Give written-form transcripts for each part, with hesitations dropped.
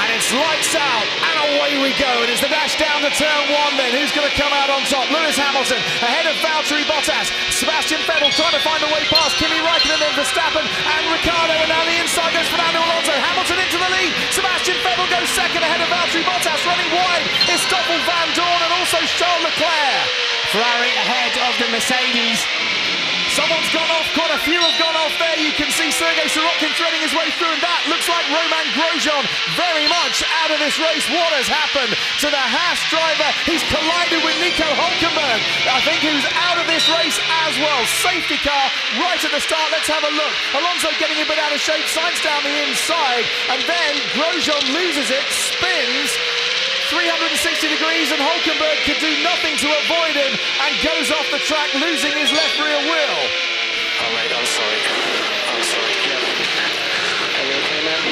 And it's lights out, and away we go. And it's the dash down to turn one then. Who's going to come out on top? Lewis Hamilton ahead of Valtteri Bottas. Sebastian Vettel trying to find a way past Kimi Raikkonen and Verstappen and Ricciardo. And now the inside goes Fernando Alonso. Hamilton into the lead. Sebastian Vettel goes second ahead of Valtteri Bottas. Running wide is Stoffel Van Dorn and also Charles Leclerc. Ferrari ahead of the Mercedes. Someone's gone off, quite a few have gone off there. You can see Sergei Sorokin threading his way through, and that looks like Romain Grosjean very much out of this race. What has happened to the Haas driver? He's collided with Nico Hülkenberg, I think, who's out of this race as well. Safety car right at the start. Let's have a look. Alonso getting a bit out of shape, Sainz down the inside, and then Grosjean loses it, spins 360 degrees, and Hülkenberg could do nothing to avoid him and goes off the track, losing his left rear wheel. Oh mate, I'm sorry. I'm sorry. Yeah. Are you okay, man?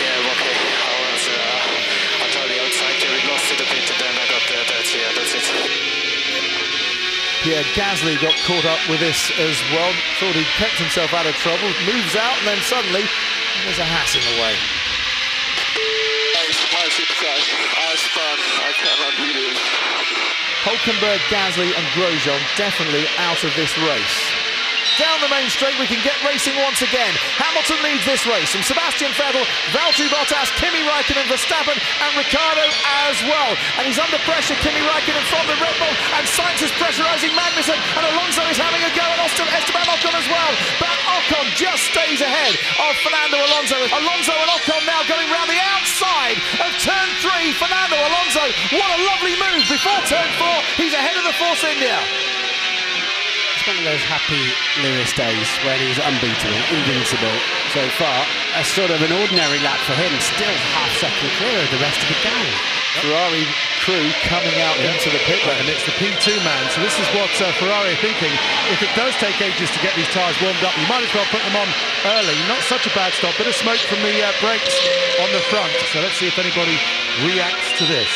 Yeah, I'm okay. I totally outside here. We lost it a bit, and then I got that. Yeah, that's it. Pierre Gasly got caught up with this as well. Thought he'd kept himself out of trouble. Moves out, and then suddenly there's a Haas in the way. I spun. I cannot read it. Hülkenberg, Gasly and Grosjean definitely out of this race. Down the main straight, we can get racing once again. Hamilton leads this race from Sebastian Vettel, Valtteri Bottas, Kimi Raikkonen, Verstappen and Ricciardo as well. And he's under pressure, Kimi Raikkonen from the Red Bull, and Sainz is pressurising Magnussen, and Alonso is having a go at Esteban Ocon as well. But Ocon just stays ahead of Fernando Alonso. Alonso and Ocon now going round the outside of turn 3. Fernando Alonso, what a lovely move before turn 4. He's ahead of the Force India. It's one of those happy Lewis days when he's unbeatable, invincible so far. A sort of an ordinary lap for him, still half-second clear of the rest of the gang. Ferrari crew coming out into the pit lane. And it's the P2 man, so this is what Ferrari are thinking. If it does take ages to get these tyres warmed up, you might as well put them on early. Not such a bad stop, bit of smoke from the brakes on the front. So let's see if anybody reacts to this.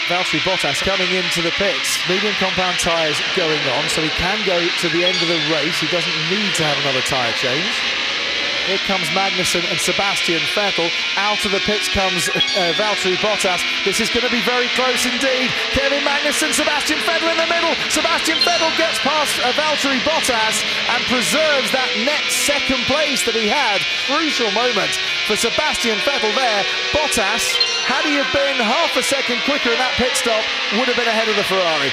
Valtteri Bottas coming into the pits. Medium compound tyres going on, so he can go to the end of the race. He doesn't need to have another tyre change. Here comes Magnussen and Sebastian Vettel. Out of the pits comes Valtteri Bottas. This is going to be very close indeed. Kevin Magnussen, Sebastian Vettel in the middle. Sebastian Vettel gets past Valtteri Bottas and preserves that next second place that he had. Crucial moment for Sebastian Vettel there. Bottas, had he have been half a second quicker in that pit stop, would have been ahead of the Ferrari.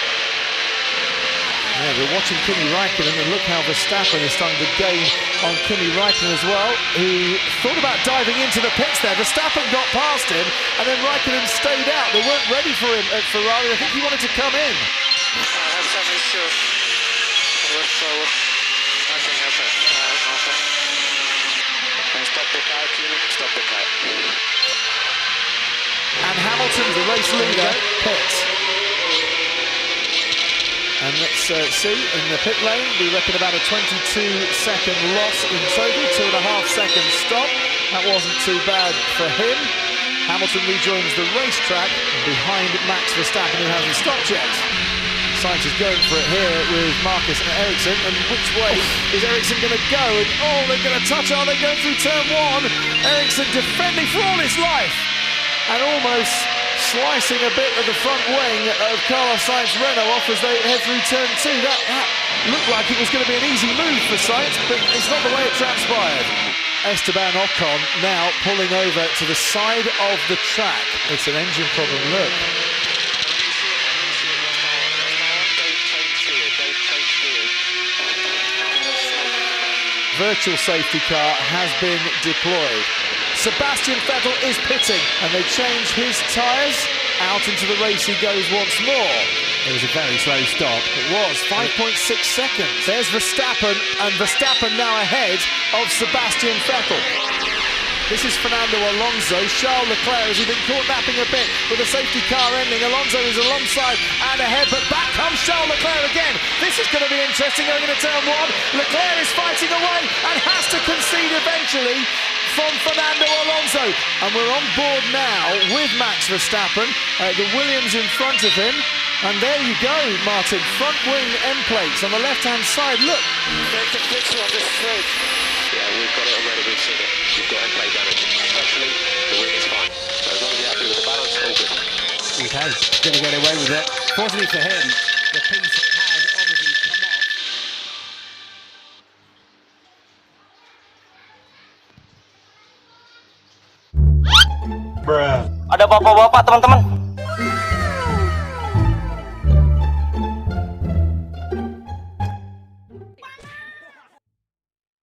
Yeah, we're watching Kimi Raikkonen, and look how Verstappen is starting to gain on Kimi Raikkonen as well, who thought about diving into the pits there. Verstappen got past him, and then Raikkonen stayed out. They weren't ready for him at Ferrari. I think he wanted to come in. I have some issue with nothing happened. Stop the car, stop the car. And Hamilton, the race leader, pits. And let's see, in the pit lane, we reckon about a 22-second loss in total, 2.5 second stop. That wasn't too bad for him. Hamilton rejoins the racetrack behind Max Verstappen, who hasn't stopped yet. Sainz is going for it here with Marcus and Ericsson, and which way is Ericsson going to go? And oh, they're going to touch, are they going through turn 1? Ericsson defending for all his life, and almost slicing a bit of the front wing of Carlos Sainz Renault off as they head through turn 2. That looked like it was going to be an easy move for Sainz, but it's not the way it transpired. Esteban Ocon now pulling over to the side of the track. It's an engine problem, look. virtual safety car has been deployed. Sebastian Vettel is pitting, and they change his tyres. Out into the race he goes once more. It was a very slow stop. It was 5.6 seconds. There's Verstappen, and Verstappen now ahead of Sebastian Vettel. This is Fernando Alonso. Charles Leclerc, has he been caught napping a bit with the safety car ending? Alonso is alongside and ahead, but back comes Charles Leclerc again. This is going to be interesting going into turn one. Leclerc is fighting away and has to concede eventually from Fernando Alonso. And we're on board now with Max Verstappen, the Williams in front of him. And there you go, Martin, front wing end plates on the left-hand side. Look. There's a picture on this straight. Yeah, we've got it already, we've seen it. We've got end plate damage. Actually, the wing is fine. So as long as you're happy with the balance, all good. Okay, going to get away with it. Fortunately for him, the piece has obviously come off. Ada bapak-bapak teman-teman.